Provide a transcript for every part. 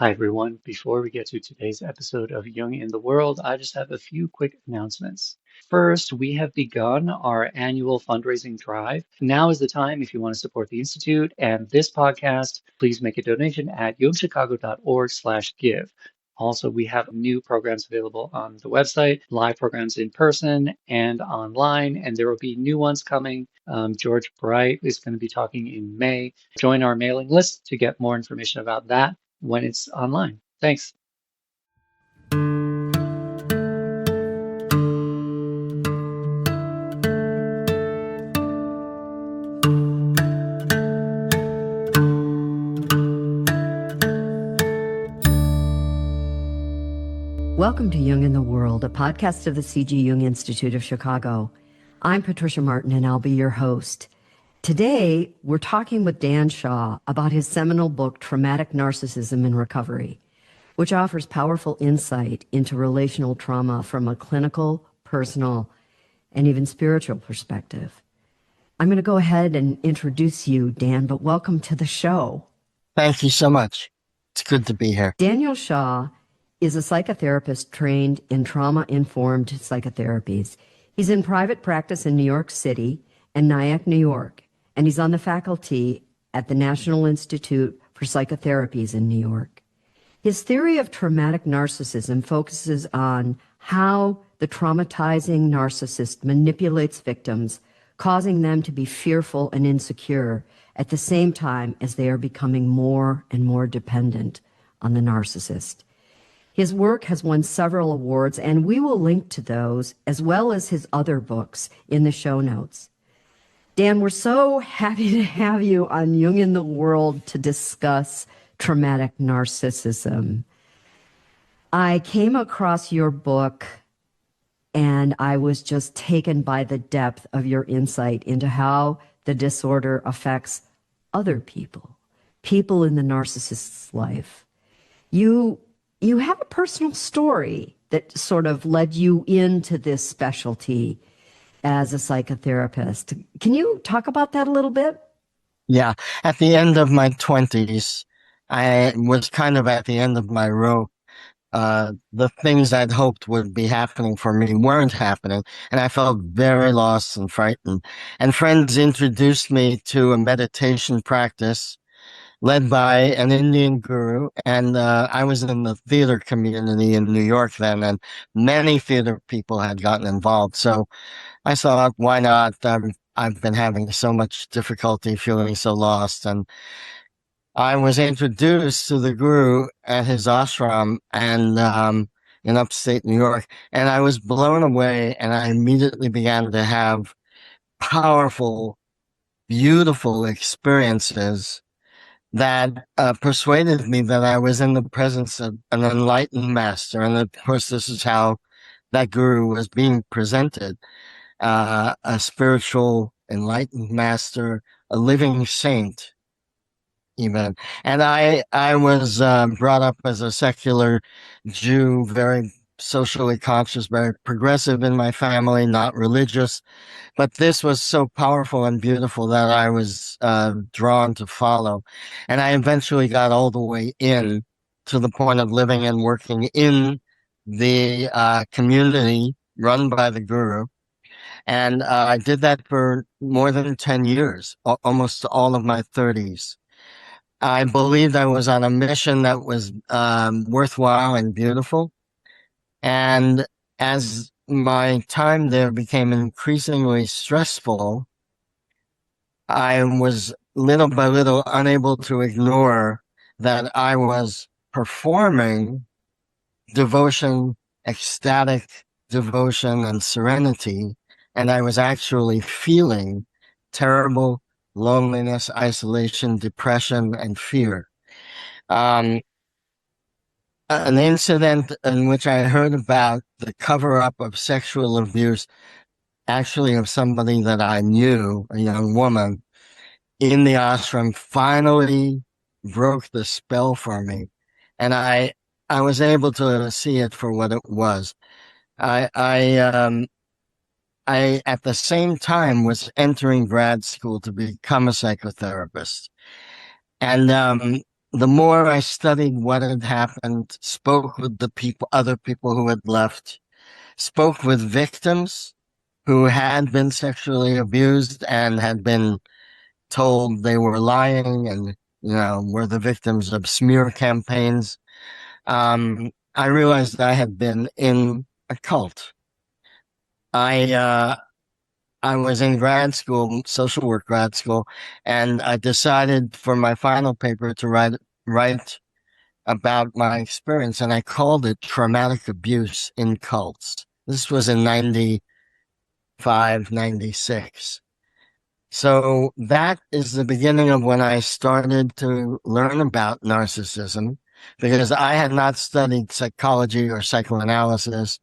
Hi, everyone. Before we get to today's episode of Jung in the World, I just have a few quick announcements. First, we have begun our annual fundraising drive. Now is the time if you want to support the Institute and this podcast, please make a donation at jungchicago.org/give. Also, we have new programs available on the website, live programs in person and online, and there will be new ones coming. George Bright is going to be talking in May. Join our mailing list to get more information about that when it's online. Thanks. Welcome to Jung in the World, a podcast of the C.G. Jung Institute of Chicago. I'm Patricia Martin, and I'll be your host. Today, we're talking with Dan Shaw about his seminal book, Traumatic Narcissism and Recovery, which offers powerful insight into relational trauma from a clinical, personal, and even spiritual perspective. I'm going to go ahead and introduce you, Dan, but welcome to the show. Thank you so much. It's good to be here. Daniel Shaw is a psychotherapist trained in trauma-informed psychotherapies. He's in private practice in New York City and Nyack, New York, and he's on the faculty at the National Institute for Psychotherapies in New York. His theory of traumatic narcissism focuses on how the traumatizing narcissist manipulates victims, causing them to be fearful and insecure at the same time as they are becoming more and more dependent on the narcissist. His work has won several awards, and we will link to those as well as his other books in the show notes. Dan, we're so happy to have you on Jung in the World to discuss traumatic narcissism. I came across your book, and I was just taken by the depth of your insight into how the disorder affects other people, people in the narcissist's life. You have a personal story that sort of led you into this specialty as a psychotherapist. Can you talk about that a little bit? Yeah. At the end of my 20s, I was kind of at the end of my rope. The things I'd hoped would be happening for me weren't happening, and I felt very lost and frightened. And friends introduced me to a meditation practice led by an Indian guru, and I was in the theater community in New York then, and many theater people had gotten involved. So I thought, why not? I've been having so much difficulty, feeling so lost, and I was introduced to the guru at his ashram and in upstate New York, and I was blown away, and I immediately began to have powerful, beautiful experiences that persuaded me that I was in the presence of an enlightened master. And of course, this is how that guru was being presented, a spiritual enlightened master, a living saint, even. And I was brought up as a secular Jew, very socially conscious, very progressive in my family, not religious. But this was so powerful and beautiful that I was drawn to follow. And I eventually got all the way in to the point of living and working in the community run by the guru. And I did that for more than 10 years, almost all of my 30s. I believed I was on a mission that was worthwhile and beautiful. And as my time there became increasingly stressful, I was little by little unable to ignore that I was performing devotion, ecstatic devotion and serenity, and I was actually feeling terrible loneliness, isolation, depression, and fear. An incident in which I heard about the cover-up of sexual abuse, actually of somebody that I knew, a young woman, in the ashram, finally broke the spell for me. And I was able to see it for what it was. I at the same time was entering grad school to become a psychotherapist. And the more I studied what had happened, spoke with the people, other people who had left, spoke with victims who had been sexually abused and had been told they were lying and, were the victims of smear campaigns. I realized I had been in a cult. I was in grad school, social work grad school, and I decided for my final paper to write about my experience, and I called it Traumatic Abuse in Cults. This was in 95, 96. So that is the beginning of when I started to learn about narcissism, because I had not studied psychology or psychoanalysis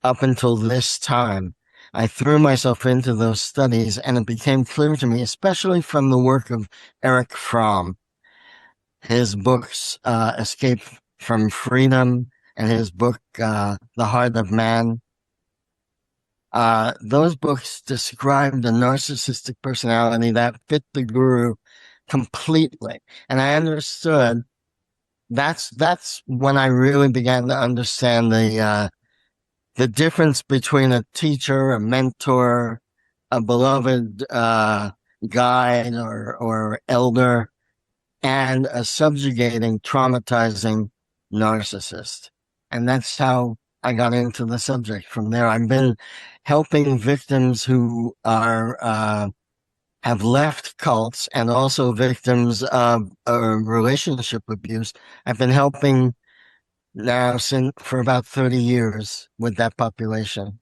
up until this time. I threw myself into those studies, and it became clear to me, especially from the work of Erich Fromm, his books, Escape from Freedom, and his book, The Heart of Man. Those books described a narcissistic personality that fit the guru completely. And I understood that's when I really began to understand the difference between a teacher, a mentor, a beloved guide or elder, and a subjugating, traumatizing narcissist. And that's how I got into the subject from there. I've been helping victims who have left cults and also victims of relationship abuse. I've been helping now for about 30 years with that population.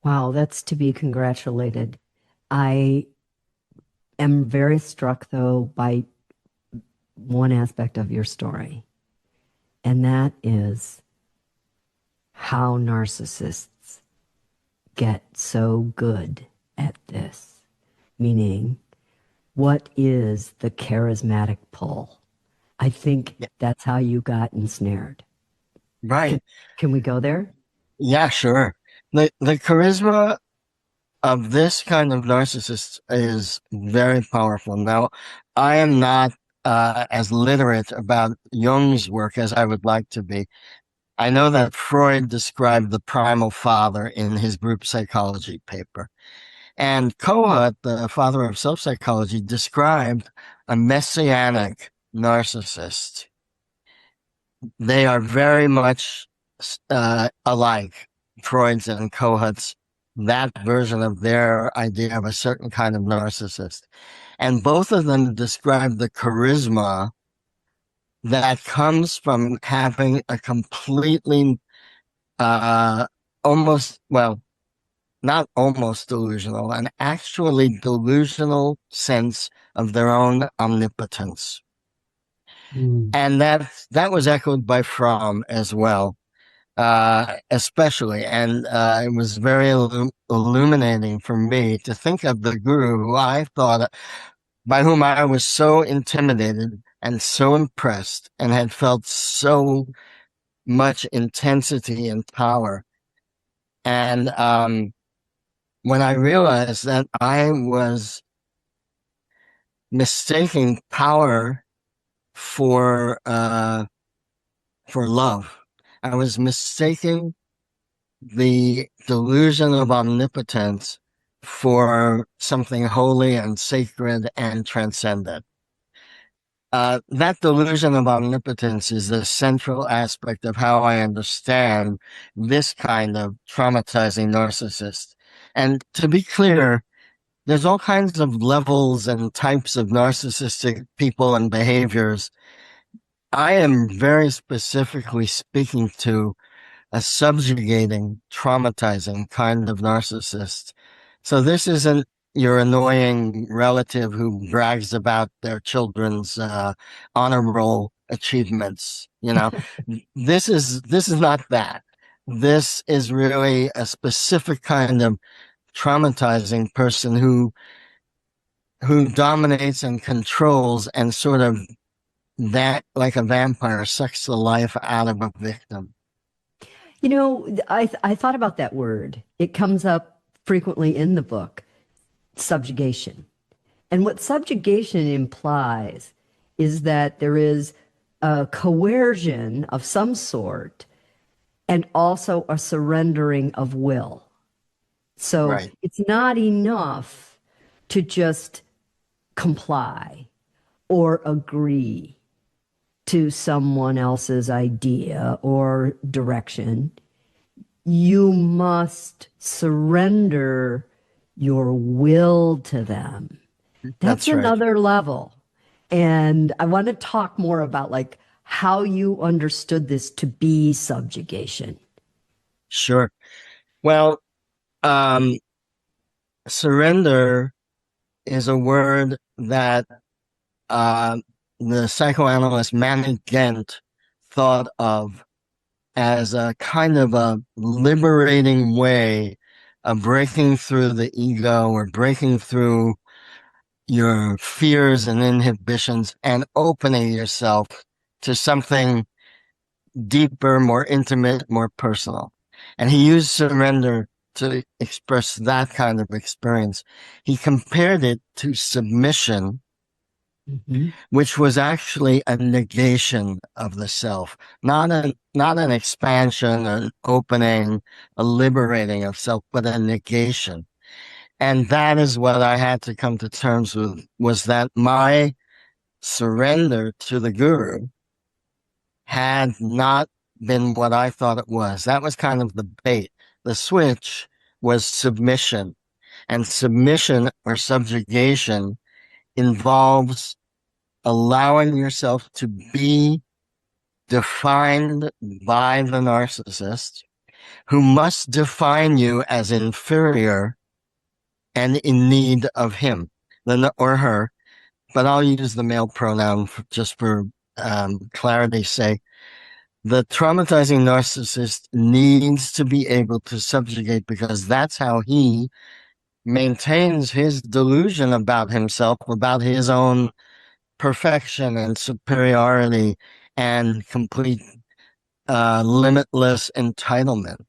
Wow, that's to be congratulated. I am very struck, though, by one aspect of your story, and that is how narcissists get so good at this. Meaning, what is the charismatic pull? I think that's how you got ensnared. Right. Can we go there? Yeah, sure. The charisma of this kind of narcissist is very powerful. Now, I am not as literate about Jung's work as I would like to be. I know that Freud described the primal father in his group psychology paper. And Kohut, the father of self-psychology, described a messianic narcissist. They are very much alike, Freud's and Kohut's, that version of their idea of a certain kind of narcissist. And both of them describe the charisma that comes from having a completely, almost, well, not almost delusional, an actually delusional sense of their own omnipotence. And that was echoed by Fromm as well, especially. And it was very illuminating for me to think of the guru who I thought, by whom I was so intimidated and so impressed and had felt so much intensity and power. And when I realized that I was mistaking power for love, I was mistaking the delusion of omnipotence for something holy and sacred and transcendent. That delusion of omnipotence is the central aspect of how I understand this kind of traumatizing narcissist. And to be clear, there's all kinds of levels and types of narcissistic people and behaviors. I am very specifically speaking to a subjugating, traumatizing kind of narcissist. So this isn't your annoying relative who brags about their children's honor roll achievements. This is not that. This is really a specific kind of traumatizing person who dominates and controls and sort of that, like a vampire, sucks the life out of a victim. I thought about that word. It comes up frequently in the book, subjugation. And what subjugation implies is that there is a coercion of some sort and also a surrendering of will. So Right. it's not enough to just comply or agree to someone else's idea or direction. You must surrender your will to them. That's That's right. another level. And I want to talk more about like how you understood this to be subjugation. Sure. Well, um, surrender is a word that uh, the psychoanalyst Manny Gent thought of as a kind of a liberating way of breaking through the ego or breaking through your fears and inhibitions and opening yourself to something deeper, more intimate, more personal. And he used surrender to express that kind of experience. He compared it to submission, which was actually a negation of the self, not an expansion, an opening, a liberating of self, but a negation. And that is what I had to come to terms with, was that my surrender to the guru had not been what I thought it was. That was kind of the bait. The switch was submission. And submission or subjugation involves allowing yourself to be defined by the narcissist, who must define you as inferior and in need of him or her. But I'll use the male pronoun just for clarity's sake. The traumatizing narcissist needs to be able to subjugate because that's how he maintains his delusion about himself, about his own perfection and superiority and complete limitless entitlement.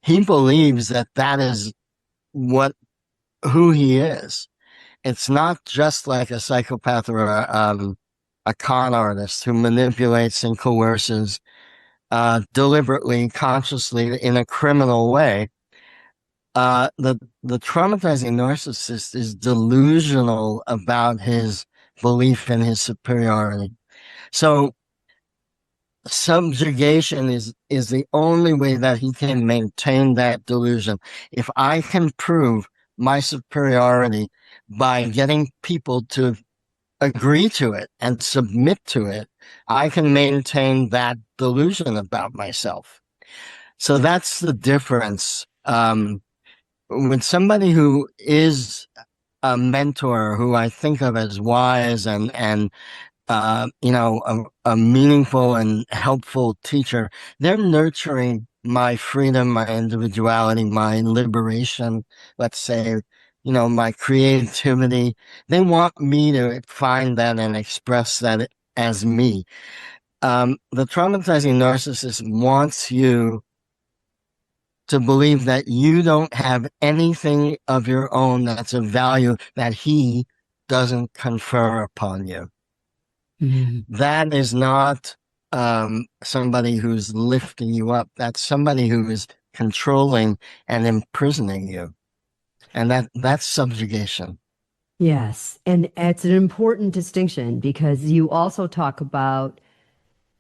He believes that that is who he is. It's not just like a psychopath or a con artist who manipulates and coerces deliberately, consciously, in a criminal way. The traumatizing narcissist is delusional about his belief in his superiority. So subjugation is the only way that he can maintain that delusion. If I can prove my superiority by getting people to agree to it and submit to it, I can maintain that delusion about myself. So that's the difference. With somebody who is a mentor, who I think of as wise and a meaningful and helpful teacher, they're nurturing my freedom, my individuality, my liberation, let's say, my creativity. They want me to find that and express that as me. The traumatizing narcissist wants you to believe that you don't have anything of your own that's of value that he doesn't confer upon you. Mm-hmm. That is not somebody who's lifting you up. That's somebody who is controlling and imprisoning you. And that's subjugation. Yes. And it's an important distinction because you also talk about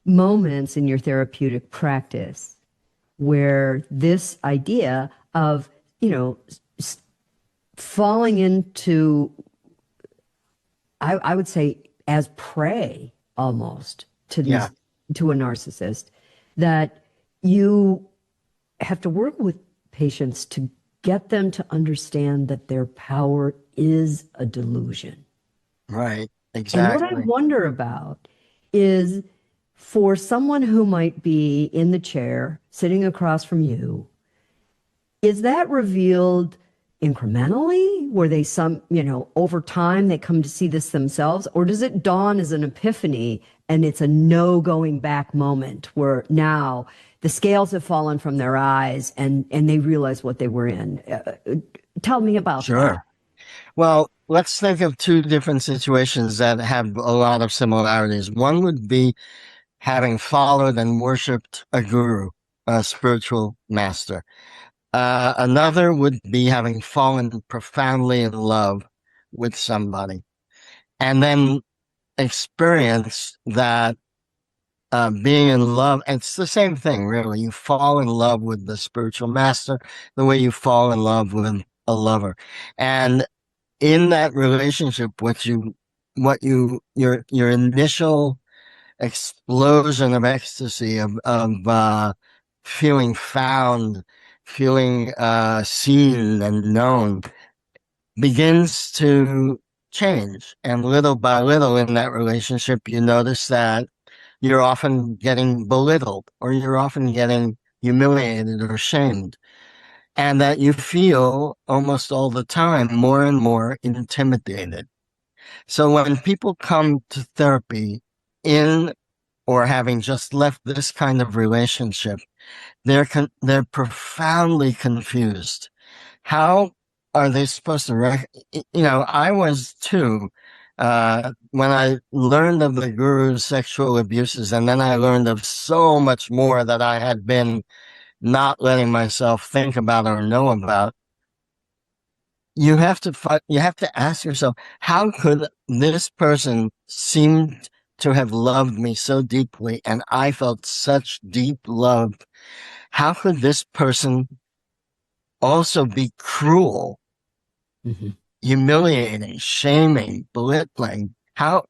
moments in your therapeutic practice where this idea of, falling into, I would say, as prey almost to these, Yeah. to a narcissist, that you have to work with patients to get them to understand that their power is a delusion. Right. And what I Exactly. wonder about is for someone who might be in the chair sitting across from you, is that revealed incrementally? Were they over time they come to see this themselves? Or does it dawn as an epiphany and it's a no going back moment where now the scales have fallen from their eyes and they realize what they were in? Tell me about that. Sure. Well, let's think of two different situations that have a lot of similarities. One would be having followed and worshipped a guru, a spiritual master. Another would be having fallen profoundly in love with somebody and then experience that being in love. It's the same thing, really. You fall in love with the spiritual master the way you fall in love with a lover. And in that relationship, your initial explosion of ecstasy, of feeling found, feeling seen and known, begins to change. And little by little in that relationship, you notice that you're often getting belittled or you're often getting humiliated or shamed. And that you feel almost all the time more and more intimidated. So when people come to therapy in or having just left this kind of relationship, they're profoundly confused. How are they supposed to I was too. When I learned of the guru's sexual abuses, and then I learned of so much more that I had been not letting myself think about or know about, you have to ask yourself, how could this person seem to have loved me so deeply and I felt such deep love? How could this person also be cruel, Mm-hmm. humiliating, shaming, belittling? How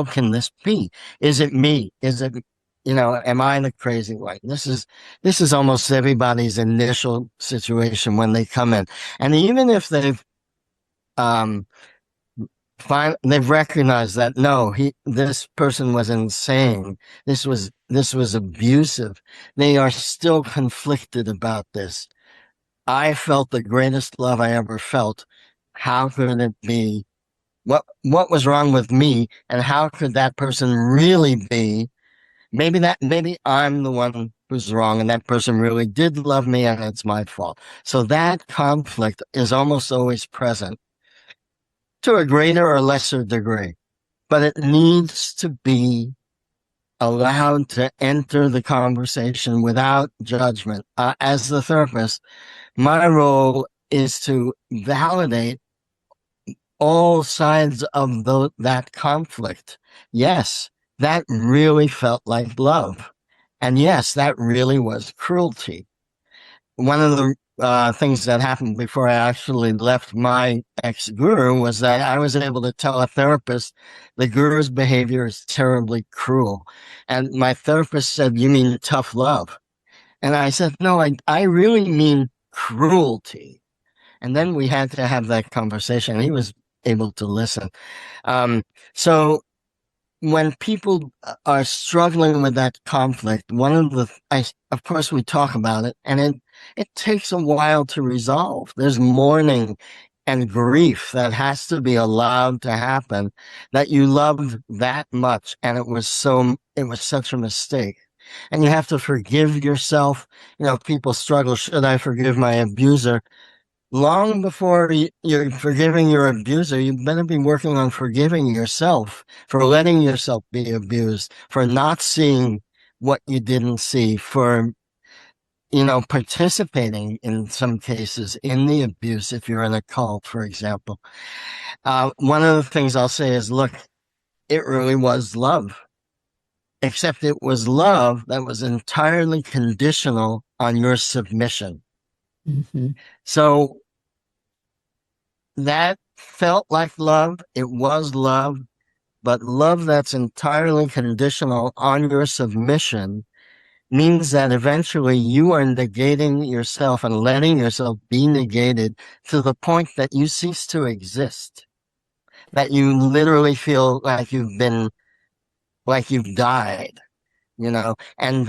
can this be? Is it me? Is it, am I the crazy one? This is almost everybody's initial situation when they come in. And even if um, they've recognized that no, this person was insane. This was abusive. They are still conflicted about this. I felt the greatest love I ever felt. How could it be? What was wrong with me? And how could that person really be? Maybe I'm the one who's wrong and that person really did love me and it's my fault. So that conflict is almost always present to a greater or lesser degree, but it needs to be allowed to enter the conversation without judgment. As the therapist, my role is to validate all sides of that conflict. Yes, that really felt like love. And yes, that really was cruelty. One of the things that happened before I actually left my ex-guru was that I was able to tell a therapist the guru's behavior is terribly cruel. And my therapist said, "You mean tough love?" And I said, "No, I really mean cruelty." And then we had to have that conversation. He was able to listen. Um, so when people are struggling with that conflict, of course, we talk about it, and it takes a while to resolve. There's mourning and grief that has to be allowed to happen, that you loved that much, and it was such a mistake. And you have to forgive yourself. People struggle. Should I forgive my abuser? Long before you're forgiving your abuser, you better be working on forgiving yourself for letting yourself be abused, for not seeing what you didn't see, for, participating in some cases in the abuse if you're in a cult, for example. One of the things I'll say is, look, it really was love, except it was love that was entirely conditional on your submission. Mm-hmm. So that felt like love. It was love, but love that's entirely conditional on your submission means that eventually you are negating yourself and letting yourself be negated to the point that you cease to exist, that you literally feel like you've died, and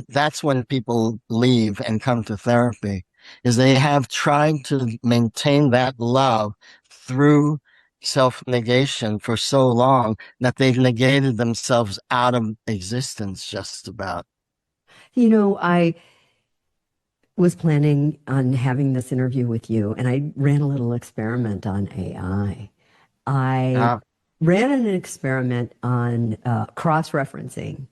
that's when people leave and come to therapy, is they have tried to maintain that love through self-negation for so long that they've negated themselves out of existence just about. You know, I was planning on having this interview with you, and I ran a little experiment on AI. I Uh, ran an experiment on cross-referencing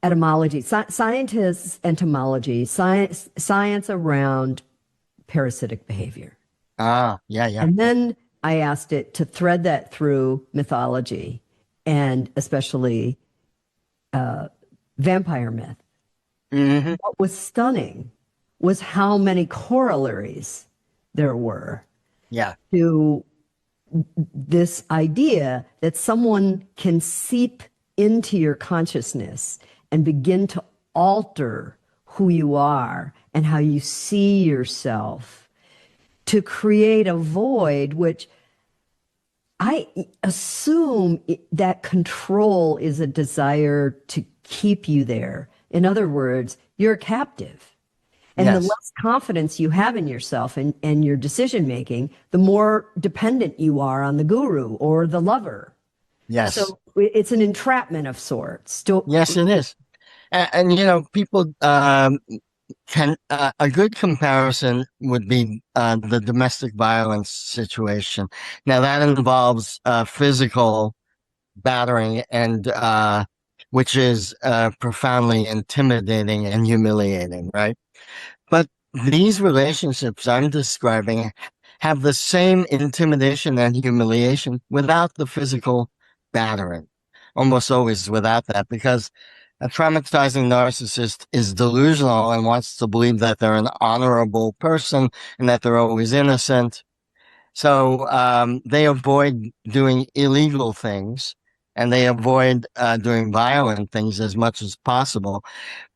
etymology, scientists' entomology, science around parasitic behavior. yeah, yeah. And then I asked it to thread that through mythology and especially vampire myth. Hmm. What was stunning was how many corollaries there were Yeah, to this idea that someone can seep into your consciousness and begin to alter who you are and how you see yourself to create a void, which I assume that control is a desire to keep you there. In other words, you're a captive. And the yes, less confidence you have in yourself and your decision making, the more dependent you are on the guru or the lover. yes, So it's an entrapment of sorts. yes, it is. And people can a good comparison would be the domestic violence situation. Now that involves physical battering and which is profoundly intimidating and humiliating, right? But these relationships I'm describing have the same intimidation and humiliation without the physical battering. Almost always without that, because a traumatizing narcissist is delusional and wants to believe that they're an honorable person and that they're always innocent. So they avoid doing illegal things and they avoid doing violent things as much as possible.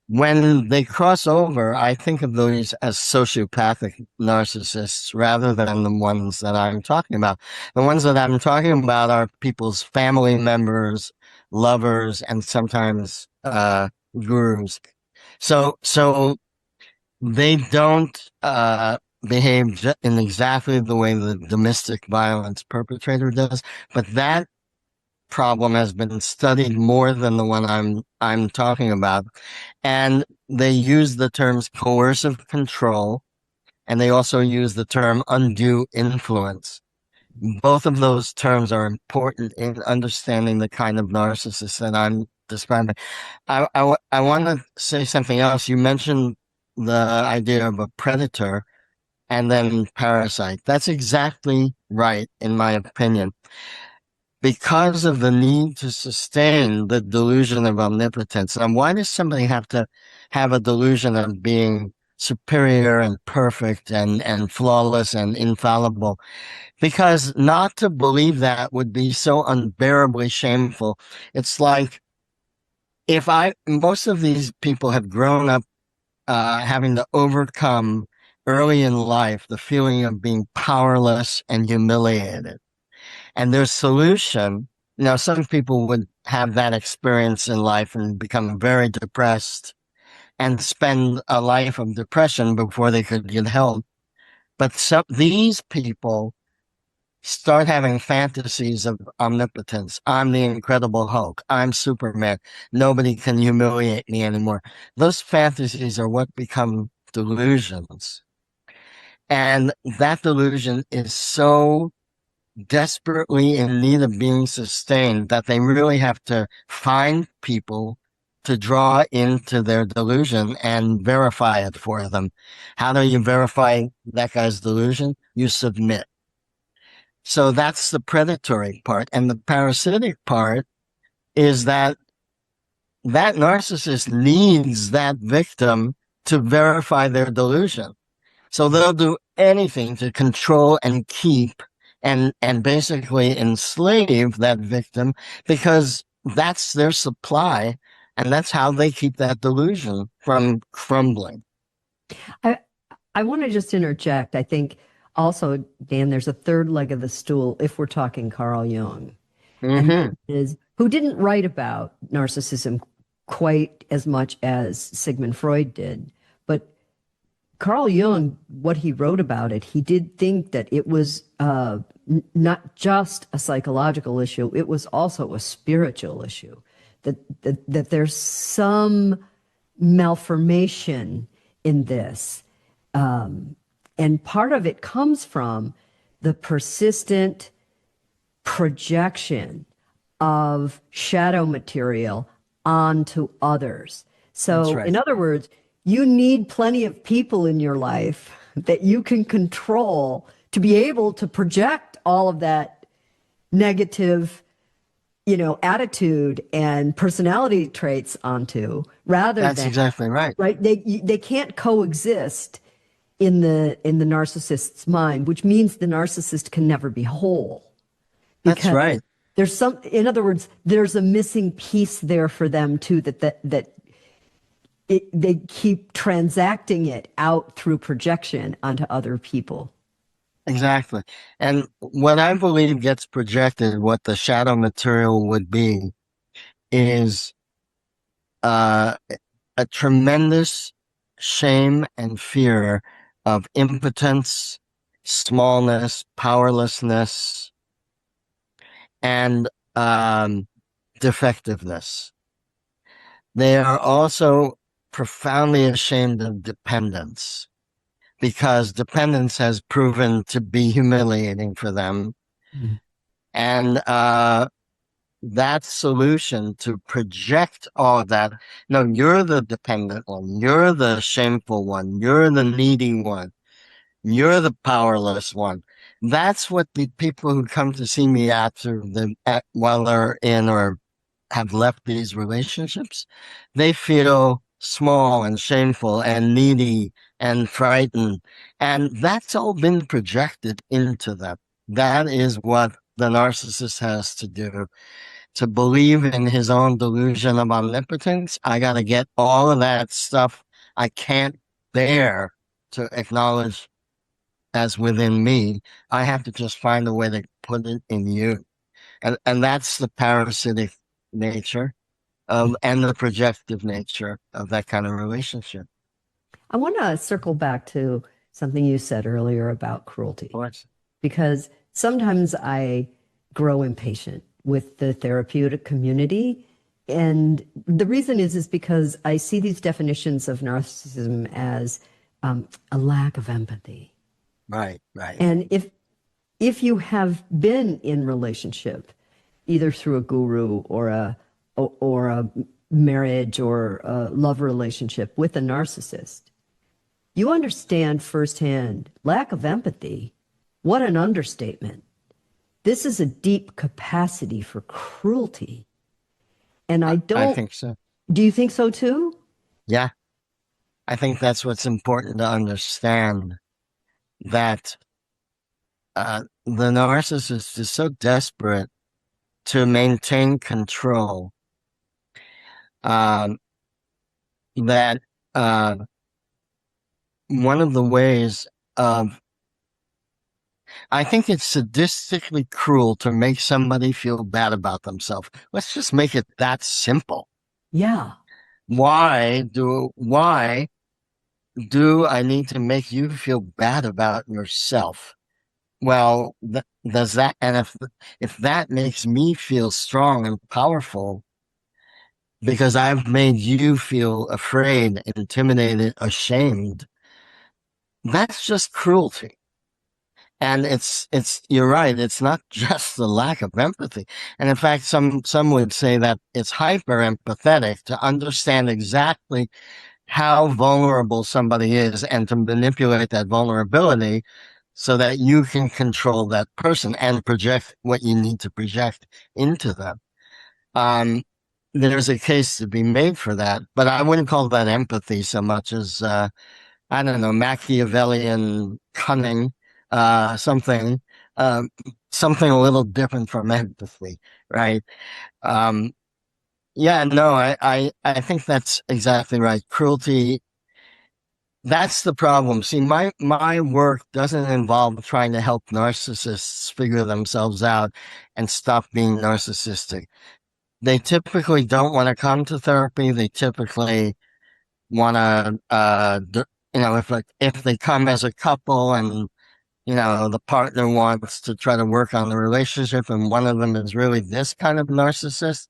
When they cross over, I think of those as sociopathic narcissists rather than the ones that I'm talking about. The ones that I'm talking about are people's family members, lovers, and sometimes gurus. So they don't behave in exactly the way the domestic violence perpetrator does, but that problem has been studied more than the one I'm talking about. And they use the terms coercive control, and they also use the term undue influence. Both of those terms are important in understanding the kind of narcissist that I'm describing. I want to say something else. You mentioned the idea of a predator and then parasite. That's exactly right, in my opinion. Because of the need to sustain the delusion of omnipotence. And why does somebody have to have a delusion of being superior and perfect and flawless and infallible? Because not to believe that would be so unbearably shameful. It's like most of these people have grown up having to overcome early in life the feeling of being powerless and humiliated. And their solution, some people would have that experience in life and become very depressed and spend a life of depression before they could get help. But these people start having fantasies of omnipotence. I'm the Incredible Hulk. I'm Superman. Nobody can humiliate me anymore. Those fantasies are what become delusions. And that delusion is so desperately in need of being sustained that they really have to find people to draw into their delusion and verify it for them. How do you verify that guy's delusion? You submit. So that's the predatory part. And the parasitic part is that narcissist needs that victim to verify their delusion. So they'll do anything to control and keep and basically enslave that victim because that's their supply and that's how they keep that delusion from crumbling. I, I want to just interject. I think also, Dan, there's a third leg of the stool if we're talking Carl Jung, and that Hmm. is who didn't write about narcissism quite as much as Sigmund Freud did. But Carl Jung, what he wrote about it, he did think that it was not just a psychological issue, it was also a spiritual issue. That there's some malformation in this. And part of it comes from the persistent projection of shadow material onto others. That's So, right. in other words, you need plenty of people in your life that you can control to be able to project all of that negative, attitude and personality traits onto, rather That's than, exactly right. right? They can't coexist in the narcissist's mind, which means the narcissist can never be whole, That's because right. in other words, there's a missing piece there for them too, they keep transacting it out through projection onto other people. Exactly. And what I believe gets projected, what the shadow material would be, is uh, a tremendous shame and fear of impotence, smallness, powerlessness, and defectiveness. They are also profoundly ashamed of dependence because dependence has proven to be humiliating for them. Mm. And that solution to project all of that, no, you're the dependent one, you're the shameful one, you're the needy one, you're the powerless one. That's what the people who come to see me while they're in or have left these relationships, they feel small and shameful and needy and frightened. And that's all been projected into them. That is what the narcissist has to do. To believe in his own delusion of omnipotence, I got to get all of that stuff I can't bear to acknowledge as within me. I have to just find a way to put it in you. And that's the parasitic nature and the projective nature of that kind of relationship. I want to circle back to something you said earlier about Of cruelty, course. because sometimes I grow impatient with the therapeutic community. And the reason is because I see these definitions of narcissism as a lack of empathy. Right, right. And if you have been in relationship, either through a guru or a marriage or a love relationship with a narcissist, you understand firsthand lack of empathy. What an understatement. This is a deep capacity for cruelty. And I I don't, think so. do you think so too? Yeah, I think that's what's important to understand that the narcissist is so desperate to maintain control um, that uh, one of the ways of I think it's sadistically cruel to make somebody feel bad about themselves. Let's just make it that simple. Yeah. Why do I need to make you feel bad about yourself? Well, does that, and if that makes me feel strong and powerful because I've made you feel afraid, intimidated, ashamed, that's just cruelty. And you're right. It's not just the lack of empathy. And in fact, some would say that it's hyper empathetic to understand exactly how vulnerable somebody is and to manipulate that vulnerability so that you can control that person and project what you need to project into them. Um, there's a case to be made for that, but I wouldn't call that empathy so much as, I don't know, Machiavellian cunning, something, um, something a little different from empathy, right? Um, yeah, no, I think that's exactly right. Cruelty, that's the problem. See, my work doesn't involve trying to help narcissists figure themselves out and stop being narcissistic. They typically don't want to come to therapy. They typically want to, if they come as a couple and the partner wants to try to work on the relationship and one of them is really this kind of narcissist,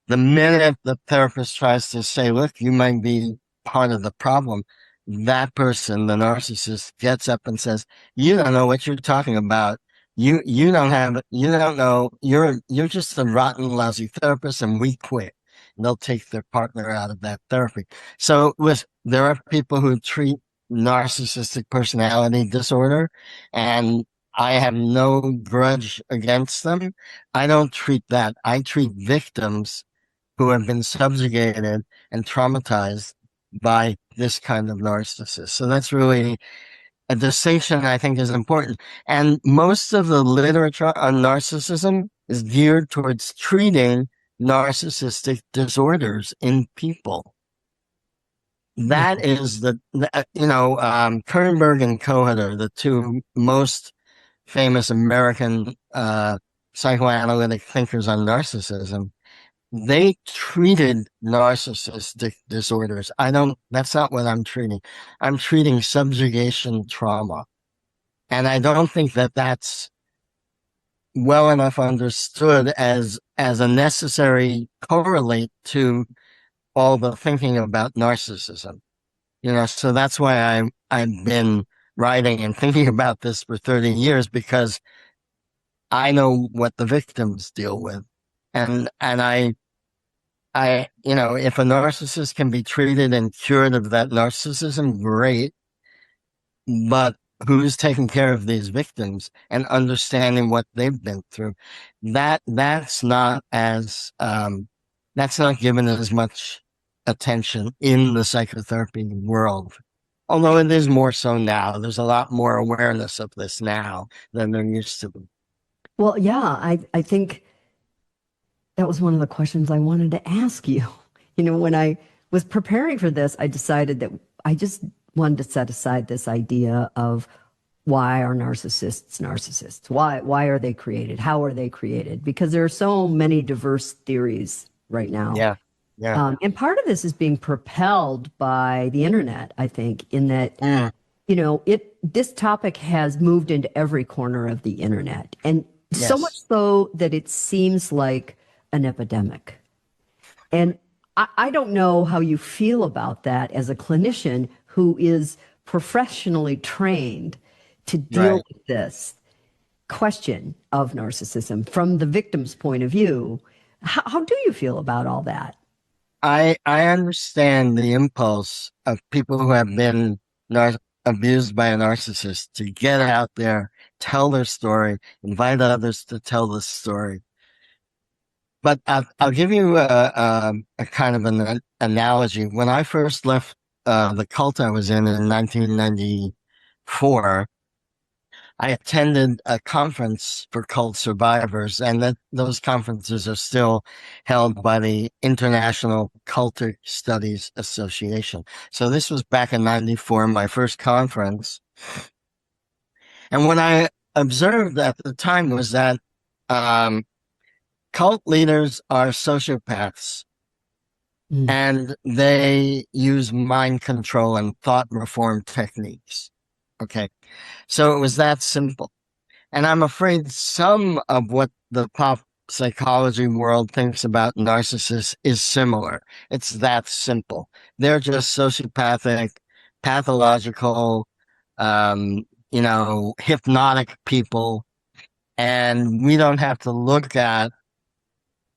The minute the therapist tries to say, look, you might be part of the problem, that person, the narcissist, gets up and says, you don't know what you're talking about. You don't know, you're just a rotten, lousy therapist and we quit. And they'll take their partner out of that therapy. So there are people who treat narcissistic personality disorder, and I have no grudge against them. I don't treat that. I treat victims who have been subjugated and traumatized by this kind of narcissist. So that's really a distinction I think is important. And most of the literature on narcissism is geared towards treating narcissistic disorders in people. That is Kernberg and Cohen are the two most famous American psychoanalytic thinkers on narcissism. They treated narcissistic disorders. That's not what I'm treating. I'm treating subjugation trauma. And I don't think that that's well enough understood as a necessary correlate to all the thinking about narcissism. So that's why I've been writing and thinking about this for 30 years, because I know what the victims deal with. And if a narcissist can be treated and cured of that narcissism, great. But who's taking care of these victims and understanding what they've been through? That's not given as much attention in the psychotherapy world. Although it is more so now. There's a lot more awareness of this now than there used to be. Well, yeah, I think that was one of the questions I wanted to ask you. When I was preparing for this, I decided that I just wanted to set aside this idea of why are narcissists narcissists? Why are they created? How are they created? Because there are so many diverse theories right now. Yeah. Yeah. And part of this is being propelled by the internet, I think, in that, this topic has moved into every corner of the internet. And so much so that it seems like an epidemic. And I don't know how you feel about that as a clinician who is professionally trained to deal with this question of narcissism from the victim's point of view. How do you feel about all that? I understand the impulse of people who have been abused by a narcissist to get out there, tell their story, invite others to tell the story. But I'll give you a kind of an analogy. When I first left the cult I was in 1994, I attended a conference for cult survivors, and those conferences are still held by the International Cultic Studies Association. So this was back in 94, my first conference. And what I observed at the time was that cult leaders are sociopaths, and they use mind control and thought reform techniques. Okay. So it was that simple. And I'm afraid some of what the pop psychology world thinks about narcissists is similar. It's that simple. They're just sociopathic, pathological, hypnotic people. And we don't have to look at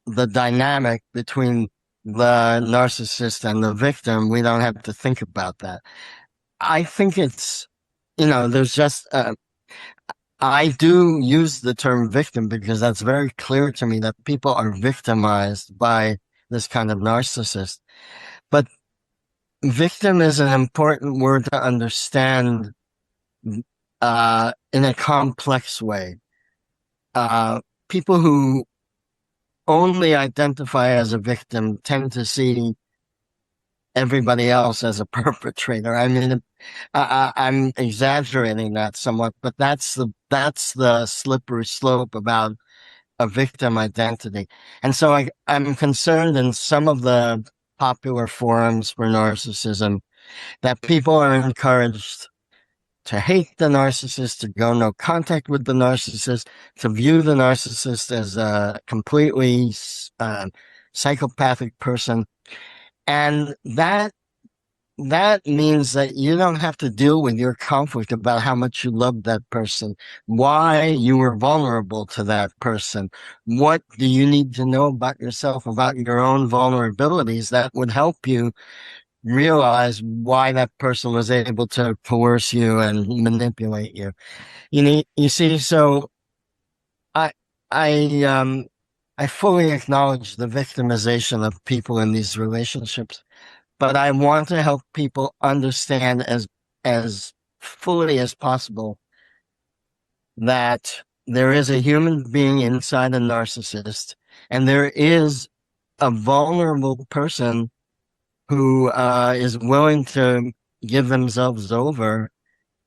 the dynamic between the narcissist and the victim. We don't have to think about that. I think it's, there's just, I do use the term victim because that's very clear to me that people are victimized by this kind of narcissist. But victim is an important word to understand in a complex way. People who only identify as a victim tend to see everybody else as a perpetrator. I mean, I'm exaggerating that somewhat, but that's the slippery slope about a victim identity. And so I'm concerned in some of the popular forums for narcissism that people are encouraged to hate the narcissist, to go no contact with the narcissist, to view the narcissist as a completely psychopathic person. And that means that you don't have to deal with your conflict about how much you love that person, why you were vulnerable to that person. What do you need to know about yourself, about your own vulnerabilities that would help you realize why that person was able to coerce you and manipulate you. You see, so I, I, um, I fully acknowledge the victimization of people in these relationships, but I want to help people understand as fully as possible that there is a human being inside a narcissist, and there is a vulnerable person who is willing to give themselves over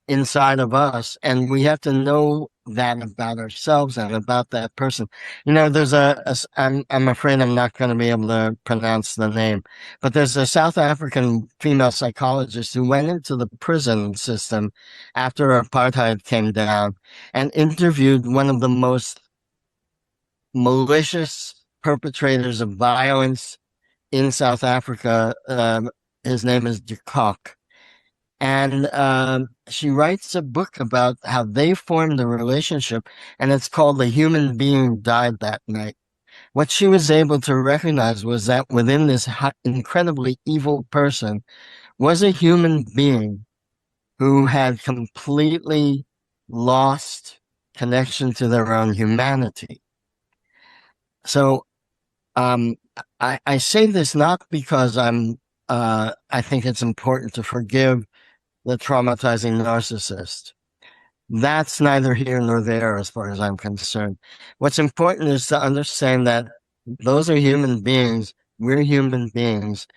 inside of us. And we have to know that about ourselves and about that person. There's I'm afraid I'm not going to be able to pronounce the name, but there's a South African female psychologist who went into the prison system after apartheid came down and interviewed one of the most malicious perpetrators of violence in South Africa. His name is de Kock. And she writes a book about how they formed a relationship, and it's called The Human Being Died That Night. What she was able to recognize was that within this incredibly evil person was a human being who had completely lost connection to their own humanity. So I say this not because I think it's important to forgive the traumatizing narcissist. That's neither here nor there as far as I'm concerned. What's important is to understand that those are human beings. We're human beings.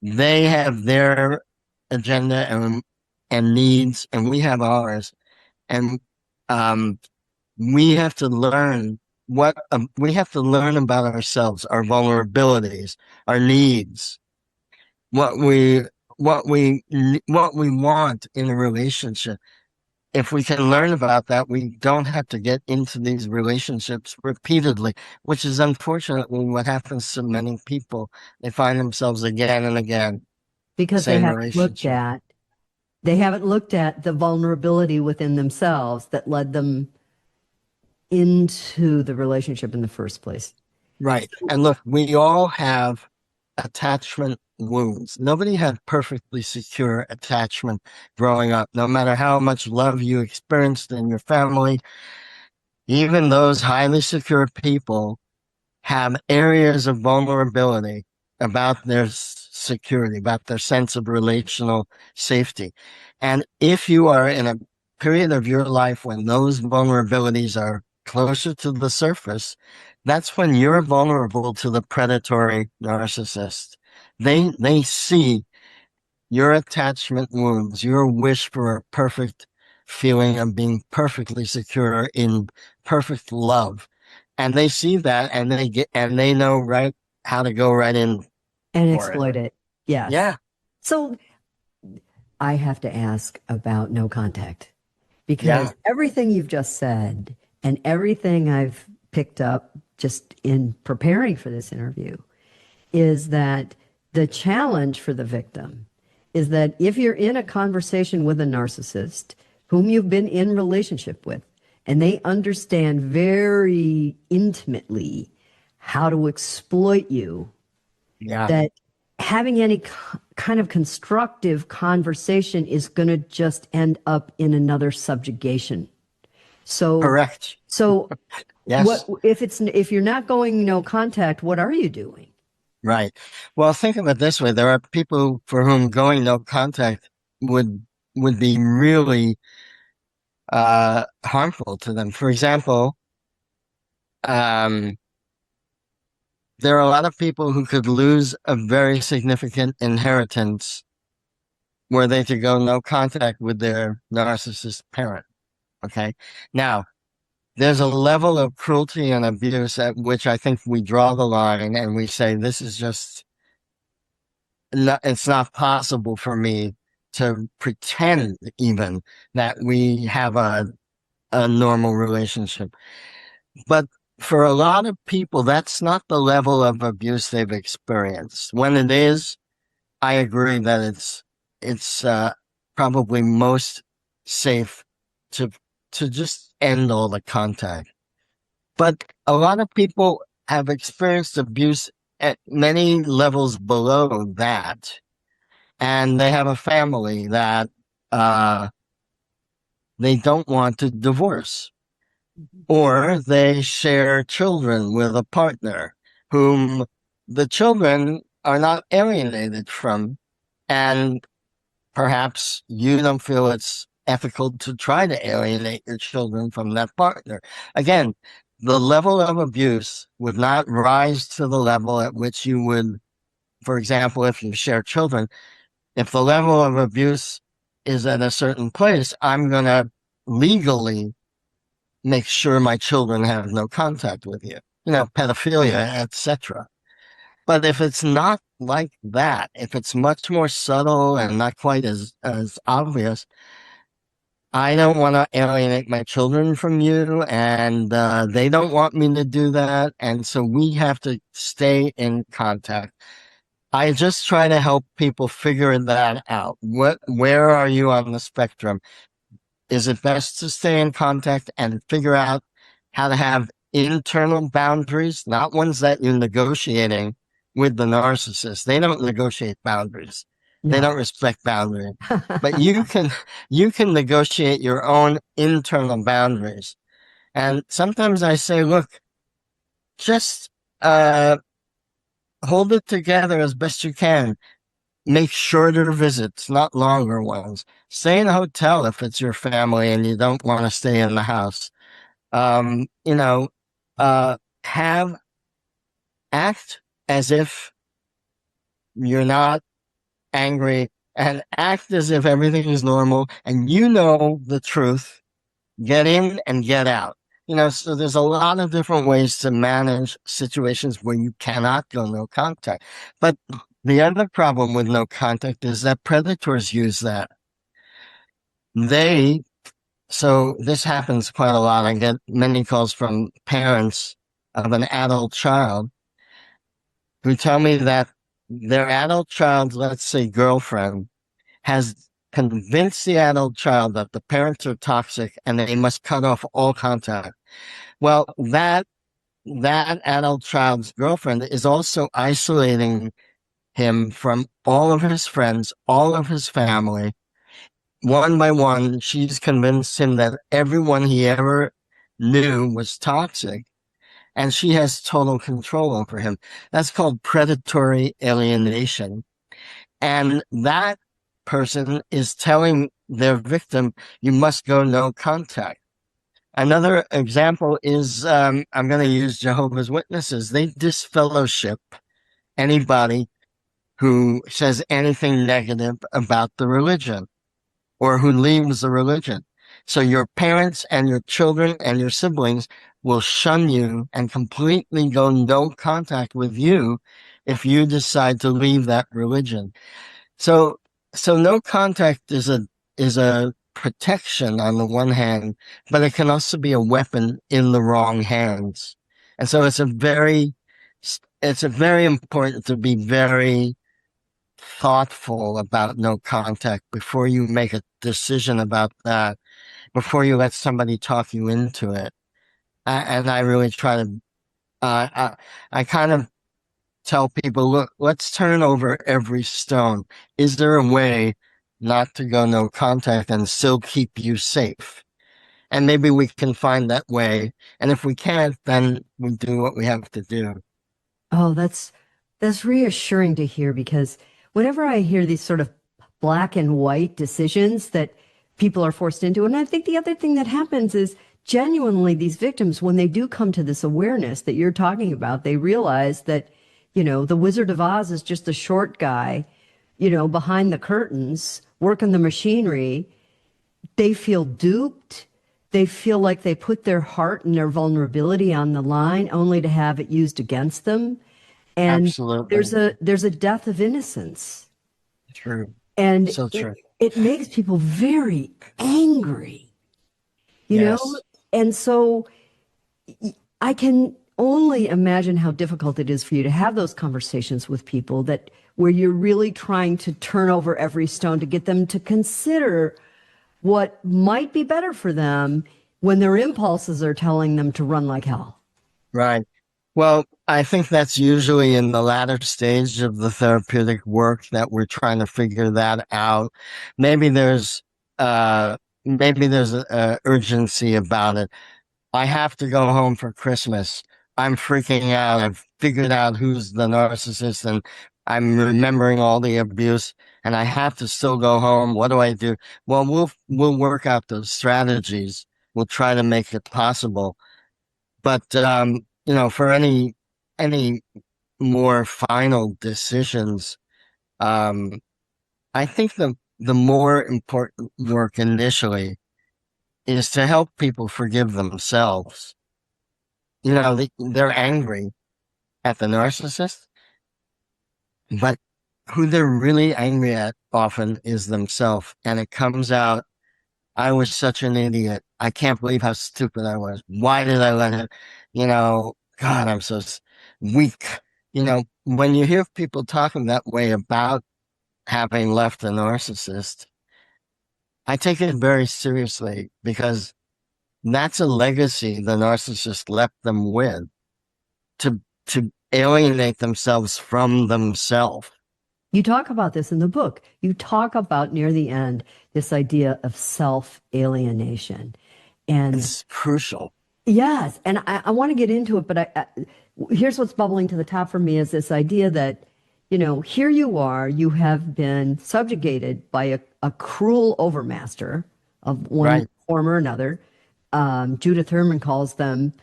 They have their agenda and needs, and we have ours. And we have to learn we have to learn about ourselves, our vulnerabilities, our needs, what we want in a relationship. If we can learn about that, we don't have to get into these relationships repeatedly, which is unfortunately what happens to many people. They find themselves again and again. Because Same relationship. they haven't looked at the vulnerability within themselves that led them into the relationship in the first place. Right. And look, we all have attachment wounds. Nobody had perfectly secure attachment growing up, no matter how much love you experienced in your family. Even those highly secure people have areas of vulnerability about their security, about their sense of relational safety. And if you are in a period of your life when those vulnerabilities are closer to the surface, that's when you're vulnerable to the predatory narcissist. They see your attachment wounds, your wish for a perfect feeling of being perfectly secure in perfect love. And they see that and they know right how to go right in and for exploit it. Yes. Yeah. So I have to ask about no contact, because everything you've just said and everything I've picked up just in preparing for this interview is that the challenge for the victim is that if you're in a conversation with a narcissist whom you've been in relationship with, and they understand very intimately how to exploit you, that having any kind of constructive conversation is going to just end up in another subjugation. So Correct. So Yes. if you're not going no contact, what are you doing? Right. Well, think of it this way. There are people for whom going no contact would be really harmful to them. For example, there are a lot of people who could lose a very significant inheritance were they to go no contact with their narcissist parent. Okay. Now, there's a level of cruelty and abuse at which I think we draw the line and we say, this is just, it's not possible for me to pretend even that we have a normal relationship. But for a lot of people, that's not the level of abuse they've experienced. When it is, I agree that it's probably most safe to just end all the contact. But a lot of people have experienced abuse at many levels below that, and they have a family that they don't want to divorce, or they share children with a partner whom the children are not alienated from, and perhaps you don't feel it's ethical to try to alienate your children from that partner. Again, the level of abuse would not rise to the level at which you would, for example, if you share children, if the level of abuse is at a certain place, I'm going to legally make sure my children have no contact with you, pedophilia, etc. But if it's not like that, if it's much more subtle and not quite as obvious, I don't want to alienate my children from you, and they don't want me to do that. And so we have to stay in contact. I just try to help people figure that out. Where are you on the spectrum? Is it best to stay in contact and figure out how to have internal boundaries, not ones that you're negotiating with the narcissist? They don't negotiate boundaries. They don't respect boundaries. But you can negotiate your own internal boundaries. And sometimes I say, look, just hold it together as best you can. Make shorter visits, not longer ones. Stay in a hotel if it's your family and you don't want to stay in the house. Act as if you're not angry, and act as if everything is normal and you know the truth. Get in and get out. So there's a lot of different ways to manage situations where you cannot go no contact. But the other problem with no contact is that predators use that. So this happens quite a lot. I get many calls from parents of an adult child who tell me that their adult child's, let's say, girlfriend, has convinced the adult child that the parents are toxic and they must cut off all contact. Well, that adult child's girlfriend is also isolating him from all of his friends, all of his family. One by one, she's convinced him that everyone he ever knew was toxic, and she has total control over him. That's called predatory alienation. And that person is telling their victim, you must go no contact. Another example is, I'm going to use Jehovah's Witnesses. They disfellowship anybody who says anything negative about the religion or who leaves the religion. So your parents and your children and your siblings will shun you and completely go no contact with you if you decide to leave that religion. So no contact is a protection on the one hand, but it can also be a weapon in the wrong hands. And so it's very important to be very thoughtful about no contact before you make a decision about that, before you let somebody talk you into it. And I really try to, I kind of tell people, look, let's turn over every stone. Is there a way not to go no contact and still keep you safe? And maybe we can find that way. And if we can't, then we do what we have to do. Oh, that's reassuring to hear, because whenever I hear these sort of black and white decisions that people are forced into, and I think the other thing that happens is genuinely these victims, when they do come to this awareness that you're talking about, they realize that, the Wizard of Oz is just a short guy, behind the curtains, working the machinery. They feel duped. They feel like they put their heart and their vulnerability on the line only to have it used against them. And Absolutely. there's a death of innocence. True. And So true. it makes people very angry, Yes. And so I can only imagine how difficult it is for you to have those conversations with people that where you're really trying to turn over every stone to get them to consider what might be better for them when their impulses are telling them to run like hell. Right. Well, I think that's usually in the latter stage of the therapeutic work that we're trying to figure that out. Maybe there's a urgency about it. I have to go home for Christmas. I'm freaking out. I've figured out who's the narcissist and I'm remembering all the abuse and I have to still go home. What do I do? Well, we'll work out those strategies. We'll try to make it possible. But for any more final decisions, um, I think the more important work initially is to help people forgive themselves. They're angry at the narcissist, but who they're really angry at often is themselves. And it comes out, I was such an idiot. I can't believe how stupid I was. Why did I let it, God, I'm so weak. When you hear people talking that way about having left a narcissist, I take it very seriously because that's a legacy the narcissist left them with to alienate themselves from themselves. You talk about this in the book. You talk about near the end this idea of self-alienation. And it's crucial. Yes. And I want to get into it, but here's what's bubbling to the top for me is this idea that, here you are, you have been subjugated by a cruel overmaster of one form or another. Judith Herman calls them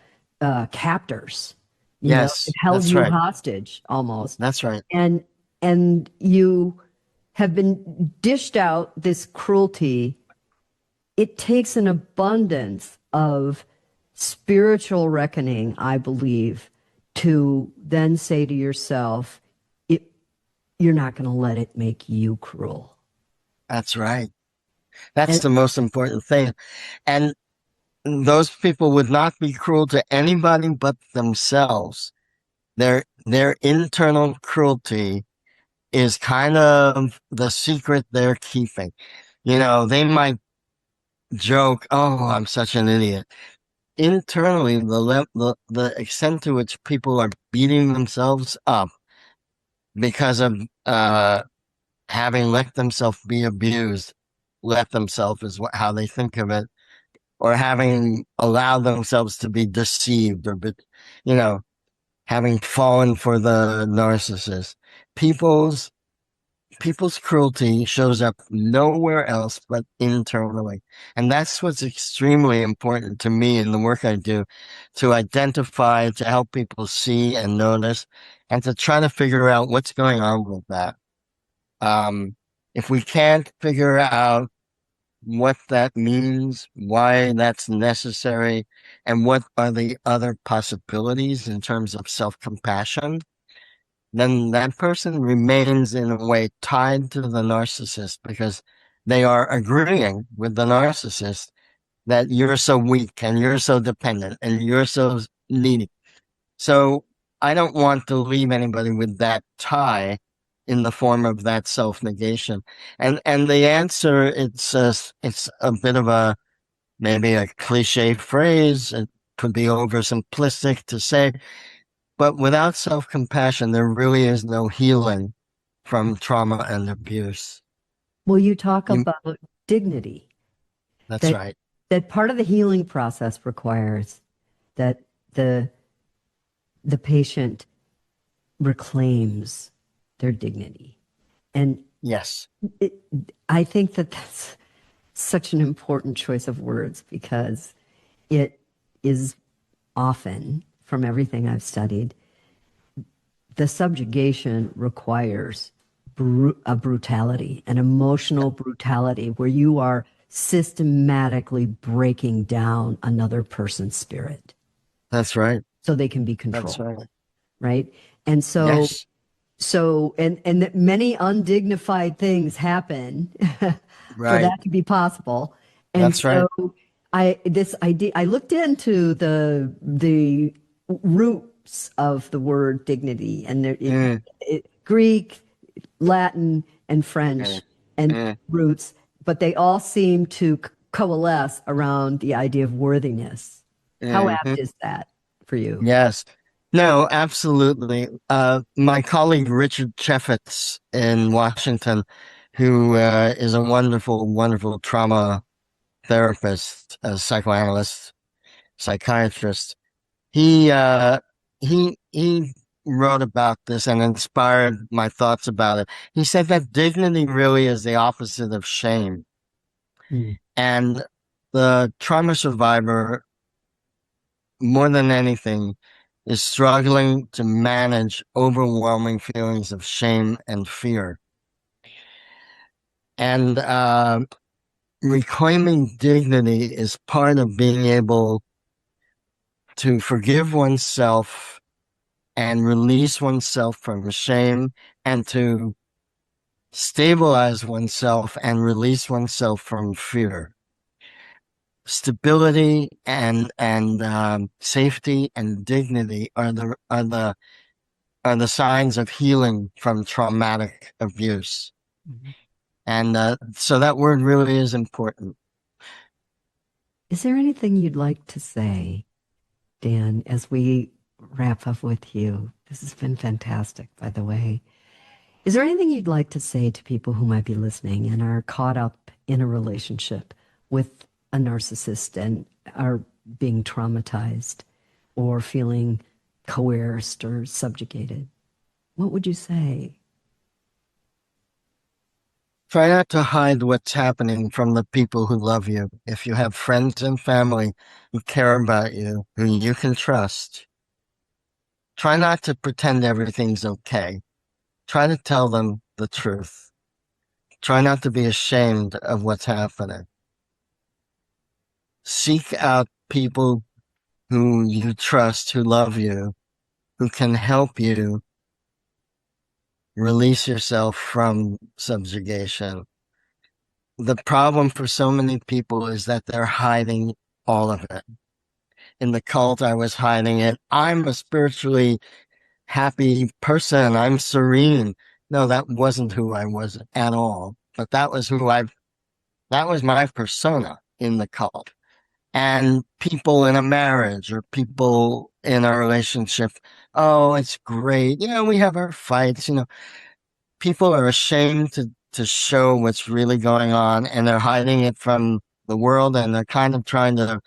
captors. Yes, it held that's you right. hostage almost. That's right. And you have been dished out this cruelty. It takes an abundance of spiritual reckoning, I believe, to then say to yourself, you're not going to let it make you cruel. That's right. That's the most important thing. And those people would not be cruel to anybody but themselves. Their internal cruelty is kind of the secret they're keeping. They might joke, "Oh, I'm such an idiot." Internally, the extent to which people are beating themselves up because of having let themselves be abused, let themselves is how they think of it, or having allowed themselves to be deceived or, having fallen for the narcissist. People's cruelty shows up nowhere else but internally. And that's what's extremely important to me in the work I do, to identify, to help people see and notice, and to try to figure out what's going on with that. If we can't figure out what that means, why that's necessary, and what are the other possibilities in terms of self-compassion, then that person remains in a way tied to the narcissist because they are agreeing with the narcissist that you're so weak and you're so dependent and you're so needy. So I don't want to leave anybody with that tie in the form of that self-negation. And the answer, it's a bit of maybe a cliche phrase. It could be oversimplistic to say, but without self-compassion, there really is no healing from trauma and abuse. Well, you talk about dignity. That's right. That part of the healing process requires that the patient reclaims their dignity. And yes, I think that that's such an important choice of words because it is often, from everything I've studied, the subjugation requires a brutality, an emotional brutality where you are systematically breaking down another person's spirit. That's right. So they can be controlled. That's right. Right. And so, yes. And that many undignified things happen for that to be possible. And that's right. I looked into the roots of the word dignity, and Mm, Greek, Latin, and French, mm, and mm, roots, but they all seem to coalesce around the idea of worthiness. How apt mhm. is that for you? Yes. No, absolutely. My colleague Richard Chaffetz in Washington, who is a wonderful, wonderful trauma therapist, a psychoanalyst, psychiatrist, he he wrote about this and inspired my thoughts about it. He said that dignity really is the opposite of shame. Mm. And the trauma survivor, more than anything, is struggling to manage overwhelming feelings of shame and fear. And reclaiming dignity is part of being able to forgive oneself and release oneself from shame, and to stabilize oneself and release oneself from fear. Stability and safety and dignity are the signs of healing from traumatic abuse. Mhm. And so that word really is important. Is there anything you'd like to say, Dan, as we wrap up with you? This has been fantastic, by the way. Is there anything you'd like to say to people who might be listening and are caught up in a relationship with a narcissist and are being traumatized or feeling coerced or subjugated? What would you say? Try not to hide what's happening from the people who love you. If you have friends and family who care about you, who you can trust, try not to pretend everything's okay. Try to tell them the truth. Try not to be ashamed of what's happening. Seek out people who you trust, who love you, who can help you release yourself from subjugation. The problem for so many people is that they're hiding all of it. In the cult, I was hiding it. I'm a spiritually happy person. I'm serene. No, that wasn't who I was at all. But that was that was my persona in the cult. And people in a marriage or people in a relationship, oh, it's great. We have our fights. People are ashamed to show what's really going on, and they're hiding it from the world, and they're kind of trying to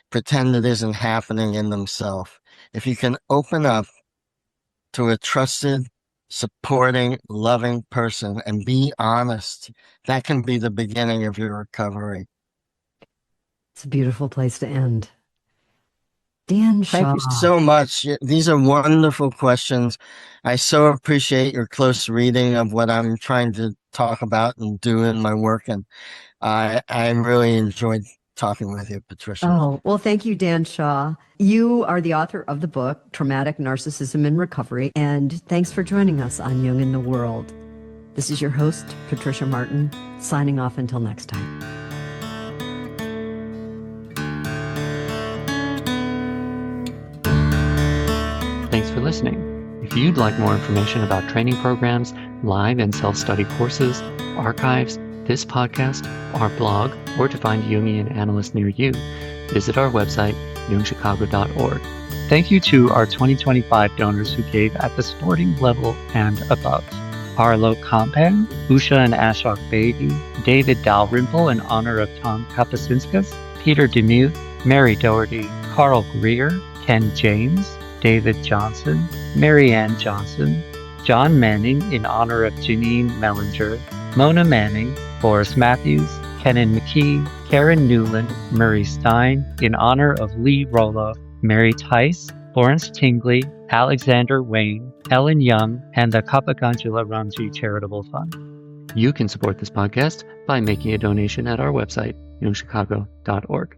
pretend it isn't happening in themselves. If you can open up to a trusted, supporting, loving person and be honest, that can be the beginning of your recovery. It's a beautiful place to end. Dan Thank Shaw. you so much. These are wonderful questions. I so appreciate your close reading of what I'm trying to talk about and do in my work. And I really enjoyed talking with you, Patricia. Oh, well, thank you, Dan Shaw. You are the author of the book, Traumatic Narcissism and Recovery, and thanks for joining us on Jung in the World. This is your host, Patricia Martin, signing off until next time. Thanks for listening. If you'd like more information about training programs, live and self-study courses, archives, this podcast, our blog, or to find Jungian analysts near you, visit our website, jungchicago.org. Thank you to our 2025 donors who gave at the supporting level and above. Arlo Kampen, Usha and Ashok Bedi, David Dalrymple in honor of Tom Kapasinskas, Peter Demuth, Mary Doherty, Carl Greer, Ken James, David Johnson, Mary Ann Johnson, John Manning in honor of Janine Mellinger, Mona Manning, Boris Matthews, Kenan McKee, Karen Newland, Murray Stein in honor of Lee Roloff, Mary Tice, Florence Tingley, Alexander Wayne, Ellen Young, and the Kapagantula Ramji Charitable Fund. You can support this podcast by making a donation at our website, jungchicago.org.